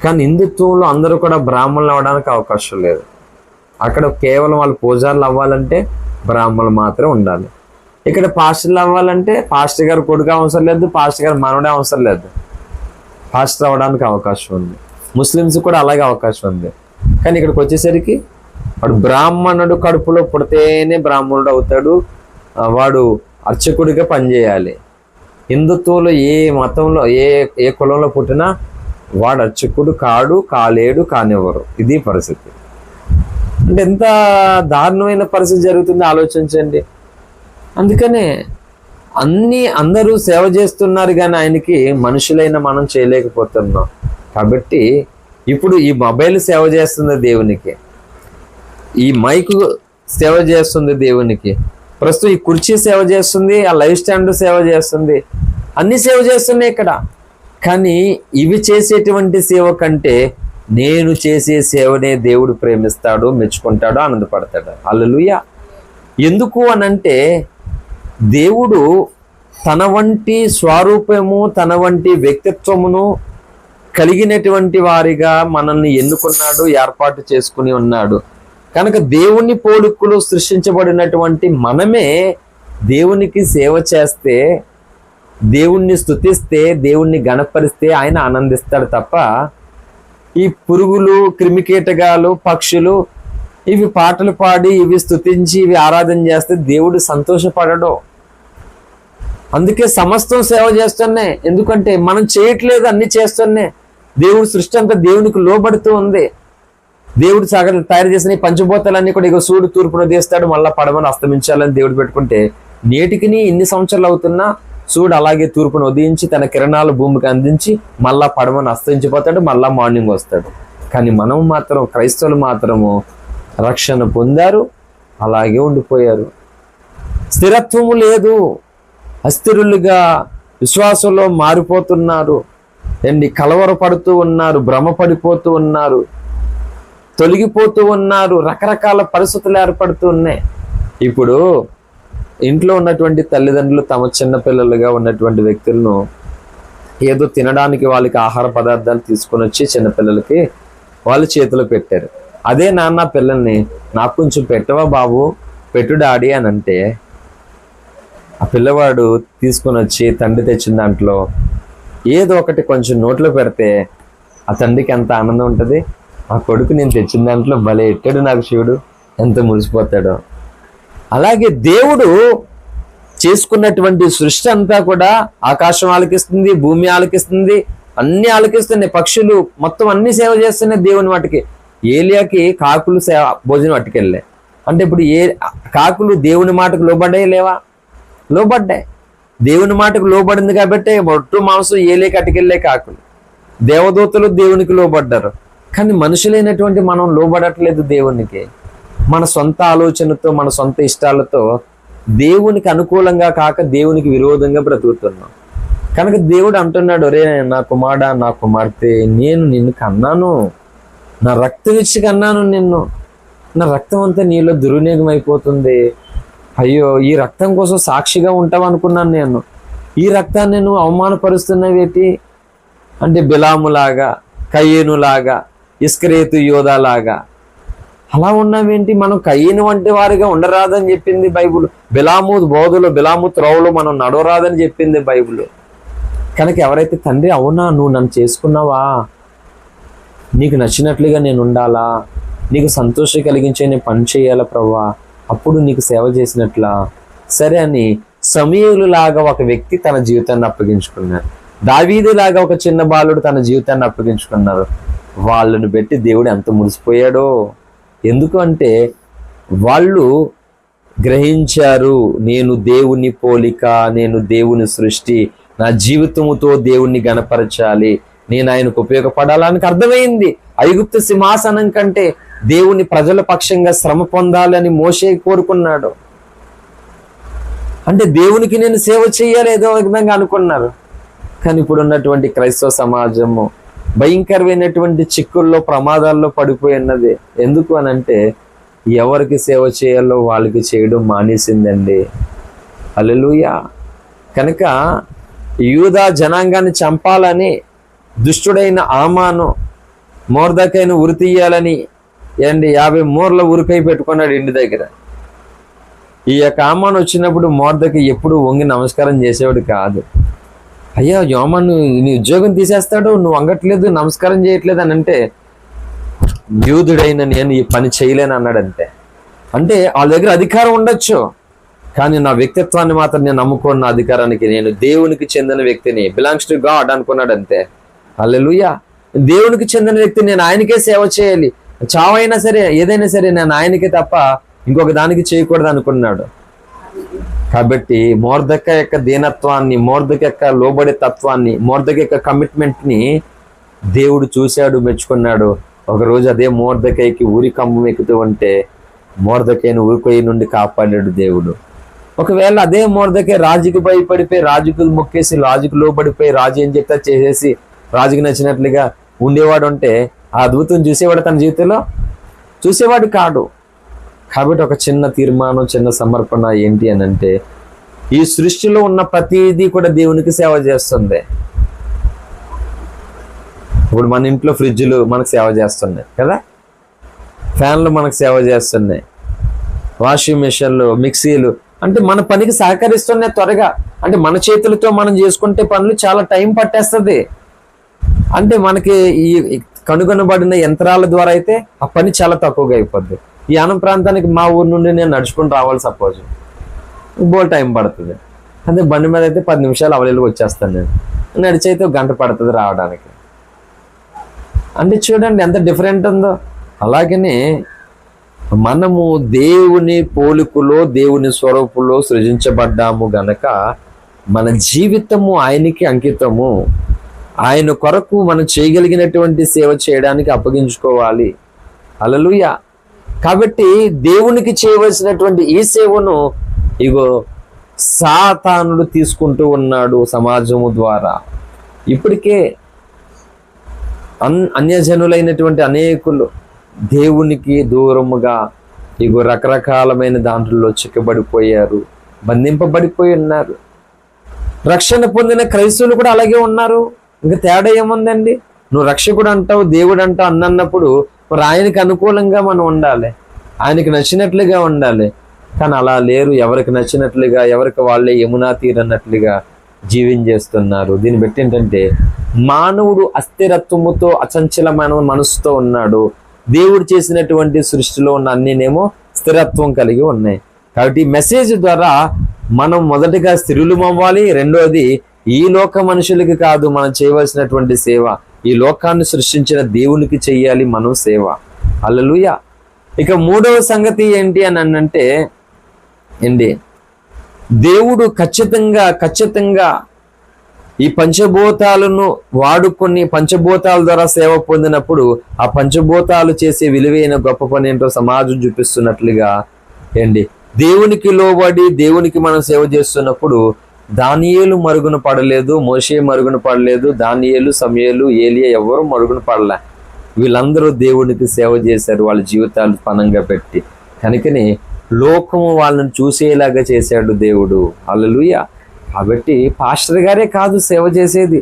కానీ హిందుత్వంలో అందరూ కూడా బ్రాహ్మణులు అవ్వడానికి అవకాశం లేదు. అక్కడ కేవలం వాళ్ళు పూజారులు అవ్వాలంటే బ్రాహ్మణులు మాత్రమే ఉండాలి. ఇక్కడ పాస్టర్లు అవ్వాలంటే పాస్టర్ గారు కొడుకు అవసరం లేదు, పాస్టర్ గారు మనవడే అవసరం లేదు, పాస్టర్ అవ్వడానికి అవకాశం ఉంది. ముస్లిమ్స్ కూడా అలాగే అవకాశం ఉంది. కానీ ఇక్కడికి వచ్చేసరికి వాడు బ్రాహ్మణుడు కడుపులో పుడితేనే బ్రాహ్మణుడు అవుతాడు, వాడు అర్చకుడిగా పనిచేయాలి. హిందుత్వంలో ఏ మతంలో ఏ కులంలో పుట్టినా వాడు అర్చకుడు కాలేడు, కానివ్వరు. ఇది పరిస్థితి. అంటే ఎంత దారుణమైన పరిస్థితి జరుగుతుందో ఆలోచించండి. అందుకనే అందరూ సేవ చేస్తున్నారు కానీ ఆయనకి మనుషులైన మనం చేయలేకపోతున్నాం. కాబట్టి ఇప్పుడు ఈ మొబైల్ సేవ చేస్తుంది దేవునికి, ఈ మైక్ సేవ చేస్తుంది దేవునికి, ప్రస్తుతం ఈ కుర్చీ సేవ చేస్తుంది, ఆ లైవ్ స్టాండ్ సేవ చేస్తుంది, అన్ని సేవ చేస్తున్నాయి ఇక్కడ. కానీ ఇవి చేసేటువంటి సేవ కంటే నేను చేసే సేవనే దేవుడు ప్రేమిస్తాడు, మెచ్చుకుంటాడు, ఆనందపడతాడు. హల్లెలూయా. ఎందుకు అనంటే దేవుడు తన వంటి స్వరూపము, తన వంటి వ్యక్తిత్వమును కలిగినటువంటి వారిగా మనల్ని ఎన్నుకున్నాడు, ఏర్పాటు చేసుకుని ఉన్నాడు. కనుక దేవుని పోలికలు సృష్టించబడినటువంటి మనమే దేవునికి సేవ చేస్తే, దేవుణ్ణి స్తుతిస్తే, దేవుణ్ణి గణపరిస్తే ఆయన ఆనందిస్తాడు తప్ప ఈ పురుగులు, క్రిమికీటకాలు, పక్షులు ఇవి పాటలు పాడి, ఇవి స్తుతించి, ఇవి ఆరాధన చేస్తే దేవుడు సంతోషపడడు. అందుకే సమస్తం సేవ చేస్తున్నాయి. ఎందుకంటే మనం చేయట్లేదు, అన్ని చేస్తున్నాయి. దేవుడు సృష్టి అంతా దేవునికి లోబడుతూ ఉంది. దేవుడు తయారు చేసిన పంచభూతాలన్నీ కూడా ఇక సూర్యుడు తూర్పున తీస్తాడు, మళ్ళా పడమని అస్తమించాలని దేవుడు పెట్టుకుంటే నేటికి ఇన్ని సంవత్సరాలు అవుతున్నా సూర్యుడు అలాగే తూర్పును ఉదయించి తన కిరణాలు భూమికి అందించి మళ్ళా పడమని అస్తమించిపోతాడు, మళ్ళా మార్నింగ్ వస్తాడు. కానీ మనం మాత్రం, క్రైస్తవులు మాత్రము రక్షణ పొందారు, అలాగే ఉండిపోయారు. స్థిరత్వము లేదు, అస్థిరులుగా విశ్వాసంలో మారిపోతున్నారు, కలవరపడుతూ ఉన్నారు, భ్రమపడిపోతూ ఉన్నారు, తొలగిపోతూ ఉన్నారు, రకరకాల పరిస్థితులు ఏర్పడుతూ ఉన్నాయి. ఇప్పుడు ఇంట్లో ఉన్నటువంటి తల్లిదండ్రులు తమ చిన్నపిల్లలుగా ఉన్నటువంటి వ్యక్తులను ఏదో తినడానికి వాళ్ళకి ఆహార పదార్థాలు తీసుకొని వచ్చి చిన్నపిల్లలకి వాళ్ళు చేతిలో పెట్టారు. అదే నాన్న పిల్లల్ని నాకు కొంచెం పెట్టవా బాబు, పెట్టు డాడీ అని అంటే ఆ పిల్లవాడు తీసుకొని వచ్చి తండ్రి తెచ్చిన దాంట్లో ఏదో ఒకటి కొంచెం నోట్లో పెడితే ఆ తండ్రికి ఎంత ఆనందం ఉంటుంది. ఆ కొడుకు నేను తెచ్చిన దాంట్లో భలే ఎట్టాడు నాకు శివుడు, ఎంత మురిసిపోతాడో. అలాగే దేవుడు చేసుకున్నటువంటి సృష్టి అంతా కూడా ఆకాశం ఆలకిస్తుంది, భూమి ఆలకిస్తుంది, అన్ని ఆలకిస్తున్నాయి, పక్షులు మొత్తం అన్ని సేవ చేస్తున్నాయి దేవుని వాటికి. ఏలియాకి కాకులు సేవ భోజనం పట్టుకెళ్ళాయి. అంటే ఇప్పుడు కాకులు దేవుని మాటకు లోబడ్డాయి లేవా? లోబడ్డాయి. దేవుని మాటకు లోబడింది కాబట్టి ఒట్టు మాంసం ఏలియాకి అట్టుకెళ్ళే కాకులు. దేవదూతలు దేవునికి లోబడ్డారు. కానీ మనుషులైనటువంటి మనం లోబడట్లేదు దేవునికి. మన సొంత ఆలోచనతో, మన సొంత ఇష్టాలతో దేవునికి అనుకూలంగా కాక దేవునికి విరోధంగా బ్రతుకుతున్నాం. కనుక దేవుడు అంటున్నాడు, రే నా కుమారుడా, నా కుమార్తె, నేను నిన్ను కన్నాను, నా రక్తం ఇచ్చి కన్నాను నిన్ను, నా రక్తం అంతా నీలో దుర్వినియోగం అయిపోతుంది. అయ్యో, ఈ రక్తం కోసం సాక్షిగా ఉంటావు అనుకున్నాను నేను, ఈ రక్తాన్ని నువ్వు అవమానపరుస్తున్నావేటి అంటే బిలాములాగా, కయ్యేనులాగా, ఇస్కరేతు యోధాలాగా అలా ఉన్నావేంటి? మనం కయ్యేను వంటి వారిగా ఉండరాదని చెప్పింది బైబుల్. బిలాము బోధలో, బిలాము త్రోవలో మనం నడవరాదని చెప్పింది బైబుల్. కనుక ఎవరైతే తండ్రి అవునా నువ్వు నన్ను చేసుకున్నావా, నీకు నచ్చినట్లుగా నేను ఉండాలా, నీకు సంతోషం కలిగించే నేను పని చేయాలా ప్రభువా, అప్పుడు నీకు సేవ చేసినట్లా సరే అని సమూయేలులాగా ఒక వ్యక్తి తన జీవితాన్ని అప్పగించుకున్నారు. దావీదులాగా ఒక చిన్న బాలుడు తన జీవితాన్ని అప్పగించుకున్నారు. వాళ్ళను పెట్టి దేవుడు ఎంత మురిసిపోయాడో. ఎందుకు అంటే వాళ్ళు గ్రహించారు, నేను దేవుని పోలిక, నేను దేవుని సృష్టి, నా జీవితముతో దేవుణ్ణి గణపరచాలి, నేను ఆయనకు ఉపయోగపడాలని అర్థమైంది. ఐగుప్తు సింహాసనం కంటే దేవుని ప్రజల పక్షంగా శ్రమ పొందాలని మోషే కోరుకున్నాడు. అంటే దేవునికి నేను సేవ చేయాలి ఏదో ఒక విధంగా అనుకున్నారు. కానీ ఇప్పుడు ఉన్నటువంటి క్రైస్తవ సమాజము భయంకరమైనటువంటి చిక్కుల్లో ప్రమాదాల్లో పడిపోయి ఉన్నది. ఎందుకు అనంటే ఎవరికి సేవ చేయాలో వాళ్ళకి చేయడం మానేసిందండి. హల్లెలూయా. కనుక యూదా జనాంగాన్ని చంపాలని దుష్టుడైన ఆమాను మొర్దెకైను ఉరి తీయాలని 50 మూరల ఉరికై పెట్టుకున్నాడు ఇంటి దగ్గర. ఈ యొక్క ఆమాను వచ్చినప్పుడు మొర్దెకై ఎప్పుడు వంగి నమస్కారం చేసేవాడు కాదు. అయ్యా యోమాను నీ ఉద్యోగం తీసేస్తాడు, నువ్వు వంగట్లేదు, నమస్కారం చేయట్లేదు అని అంటే, యూదుడైన నేను ఈ పని చేయలేను అన్నాడు. అంతే. అంటే వాళ్ళ దగ్గర అధికారం ఉండొచ్చు, కానీ నా వ్యక్తిత్వాన్ని మాత్రం నేను నమ్ముకోను. నా అధికారానికి నేను దేవునికి చెందిన వ్యక్తిని, బిలాంగ్స్ టు గాడ్ అనుకున్నాడు. అంతే. హల్లెలూయా. దేవునికి చెందిన వ్యక్తి, నేను ఆయనకే సేవ చేయాలి, చావైనా సరే ఏదైనా సరే నేను ఆయనకే తప్ప ఇంకొక దానికి చేయకూడదు అనుకున్నాడు. కాబట్టి మొర్దెకై యొక్క దీనత్వాన్ని, మొర్దెకై యొక్క లోబడే తత్వాన్ని, మొర్దెకై యొక్క కమిట్మెంట్ని దేవుడు చూశాడు, మెచ్చుకున్నాడు. ఒకరోజు అదే మొర్దెకైకి ఊరి కంబం ఎక్కుతూ ఉంటే మొర్దెకైని ఊరికొయ్యి నుండి కాపాడాడు దేవుడు. ఒకవేళ అదే మొర్దెకై రాజుకి భయపడిపోయి, రాజుకు మొక్కేసి, రాజుకు లోబడిపోయి, రాజు ఏం చెప్తా చేసేసి రాజుకి నచ్చినట్లుగా ఉండేవాడు అంటే ఆ అద్భుతం చూసేవాడు తన జీవితంలో? చూసేవాడు కాడు. కాబట్టి ఒక చిన్న తీర్మానం, చిన్న సమర్పణ ఏంటి అని అంటే, ఈ సృష్టిలో ఉన్న ప్రతిదీ కూడా దేవునికి సేవ చేస్తుంది. ఇప్పుడు మన ఇంట్లో ఫ్రిడ్జ్లు మనకు సేవ చేస్తున్నాయి కదా, ఫ్యాన్లు మనకు సేవ చేస్తున్నాయి, వాషింగ్ మిషన్లు, మిక్సీలు, అంటే మన పనికి సహకరిస్తున్నాయి త్వరగా. అంటే మన చేతులతో మనం చేసుకుంటే పనులు చాలా టైం పట్టేస్తుంది. అంటే మనకి ఈ కనుగొనబడిన యంత్రాల ద్వారా అయితే ఆ పని చాలా తక్కువగా అయిపోద్ది. ఈ యానం ప్రాంతానికి మా ఊరు నుండి నేను నడుచుకుని రావాలి సపోజ్, బోల్ టైం పడుతుంది. అదే బండి మీద అయితే 10 నిమిషాలు అవలీలుగా వచ్చేస్తాను. నేను నడిచైతే 1 గంట పడుతుంది రావడానికి. అంటే చూడండి ఎంత డిఫరెంట్ ఉందో. అలాగనే మనము దేవుని పోలికలో, దేవుని స్వరూపులో సృజించబడ్డాము గనక మన జీవితము ఆయనకి అంకితము. ఆయన కొరకు మనం చేయగలిగినటువంటి సేవ చేయడానికి అప్పగించుకోవాలి. హల్లెలూయా. కాబట్టి దేవునికి చేయవలసినటువంటి ఈ సేవను ఇగో సాతానుడు తీసుకుంటూ ఉన్నాడు సమాజము ద్వారా. ఇప్పటికే అన్యజనులైనటువంటి అనేకులు దేవునికి దూరముగా ఇగో రకరకాలమైన దాంట్లో చిక్కబడిపోయారు, బంధింపబడిపోయి ఉన్నారు. రక్షణ పొందిన క్రైస్తవులు కూడా అలాగే ఉన్నారు. ఇంకా తేడా ఏముందండి? నువ్వు రక్షకుడు అంటావు, దేవుడు అంటావు అన్నప్పుడు మరి ఆయనకి అనుకూలంగా మనం ఉండాలి, ఆయనకి నచ్చినట్లుగా ఉండాలి. కానీ అలా లేరు. ఎవరికి నచ్చినట్లుగా, ఎవరికి వాళ్ళే యమునా తీరన్నట్లుగా జీవించేస్తున్నారు. దీన్ని బట్టి ఏంటంటే మానవుడు అస్థిరత్వముతో, అచంచలమైన మనసుతో ఉన్నాడు. దేవుడు చేసినటువంటి సృష్టిలో ఉన్న అన్నినేమో స్థిరత్వం కలిగి ఉన్నాయి. కాబట్టి ఈ మెసేజ్ ద్వారా మనం మొదటిగా స్థిరులం అవ్వాలి. రెండోది, ఈ లోక మనుషులకి కాదు మనం చేయవలసినటువంటి సేవ, ఈ లోకాన్ని సృష్టించిన దేవునికి చెయ్యాలి మనం సేవ. హల్లెలూయా. ఇక మూడవ సంగతి ఏంటి అని అంటే దేవుడు ఖచ్చితంగా ఈ పంచభూతాలను వాడుకొని, పంచభూతాల ద్వారా సేవ పొందినప్పుడు ఆ పంచభూతాలు చేసే విలువైన గొప్ప పని ఏంటో సమాజం చూపిస్తున్నట్లుగా దేవునికి లోబడి దేవునికి మనం సేవ చేస్తున్నప్పుడు దానియేలు మరుగున పడలేదు, మోషే మరుగున పడలేదు, దానియేలు, సమూయేలు, ఏలియా ఎవరు మరుగున పడలే. వీళ్ళందరూ దేవునికి సేవ చేశారు వాళ్ళ జీవితాలు పణంగా పెట్టి. కనుకనే లోకము వాళ్ళని చూసేలాగా చేశాడు దేవుడు. హల్లెలూయా. కాబట్టి పాస్టర్ గారే కాదు సేవ చేసేది,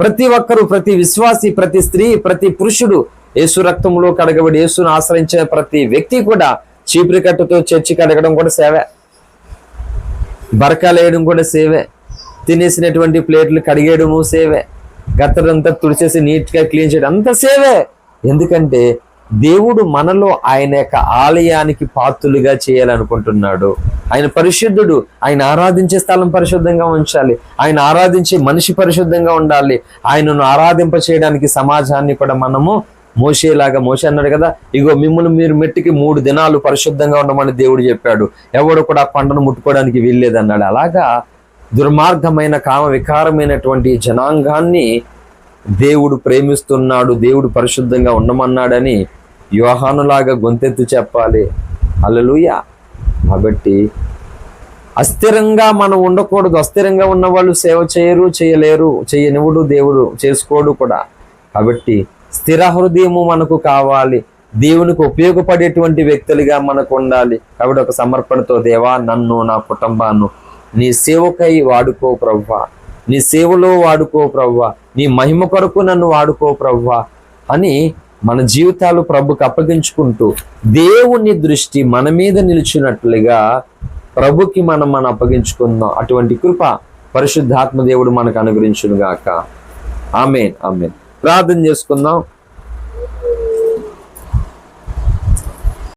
ప్రతి ఒక్కరు, ప్రతి విశ్వాసి, ప్రతి స్త్రీ, ప్రతి పురుషుడు, యేసు రక్తంలో కడగబడి యేసును ఆశ్రయించిన ప్రతి వ్యక్తి కూడా చీపురు కట్టుతో చర్చి కడగడం కూడా సేవే, బరకాలు వేయడం కూడా సేవే, తినేసినటువంటి ప్లేట్లు కడిగేయడము సేవే, గత్తరంతా తుడిచేసి నీట్గా క్లీన్ చేయడం అంత సేవే. ఎందుకంటే దేవుడు మనలో ఆయన యొక్క ఆలయానికి పాత్రులుగా చేయాలనుకుంటున్నాడు. ఆయన పరిశుద్ధుడు. ఆయన ఆరాధించే స్థలం పరిశుద్ధంగా ఉంచాలి, ఆయన ఆరాధించే మనిషి పరిశుద్ధంగా ఉండాలి. ఆయనను ఆరాధింప చేయడానికి సమాజాన్ని కూడా మనము మోషే అన్నాడు కదా, ఇగో మిమ్మల్ని మీరు మెట్టికి 3 దినాలు పరిశుద్ధంగా ఉండమని దేవుడు చెప్పాడు, ఎవడు కూడా పంటను ముట్టుకోవడానికి వీల్లేదన్నాడు. అలాగా దుర్మార్గమైన కామ వికారమైనటువంటి జనాంగాన్ని దేవుడు ప్రేమిస్తున్నాడు, దేవుడు పరిశుద్ధంగా ఉండమన్నాడని యోహానులాగా గొంతెత్తి చెప్పాలి. హల్లెలూయా. కాబట్టి అస్థిరంగా మనం ఉండకూడదు. అస్థిరంగా ఉన్న వాళ్ళు సేవ చేయలేరు, చేయనివుడు దేవుడు, చేసుకోడు కూడా. కాబట్టి స్థిర హృదయము మనకు కావాలి. దేవునికి ఉపయోగపడేటువంటి వ్యక్తులుగా మనకు ఉండాలి. కాబట్టి ఒక సమర్పణతో, దేవా నన్ను, నా కుటుంబాన్ని నీ సేవకై వాడుకో ప్రభువా, నీ సేవలో వాడుకో ప్రభువా, నీ మహిమ కొరకు నన్ను వాడుకో ప్రభువా అని మన జీవితాలు ప్రభుకి అప్పగించుకుంటూ దేవుని దృష్టి మన మీద నిలిచినట్లుగా ప్రభుకి మనం అప్పగించుకుందాం. అటువంటి కృప పరిశుద్ధాత్మ దేవుడు మనకు అనుగ్రహించును గాక. ఆమేన్, ఆమేన్. ప్రార్థన చేసుకుందాం.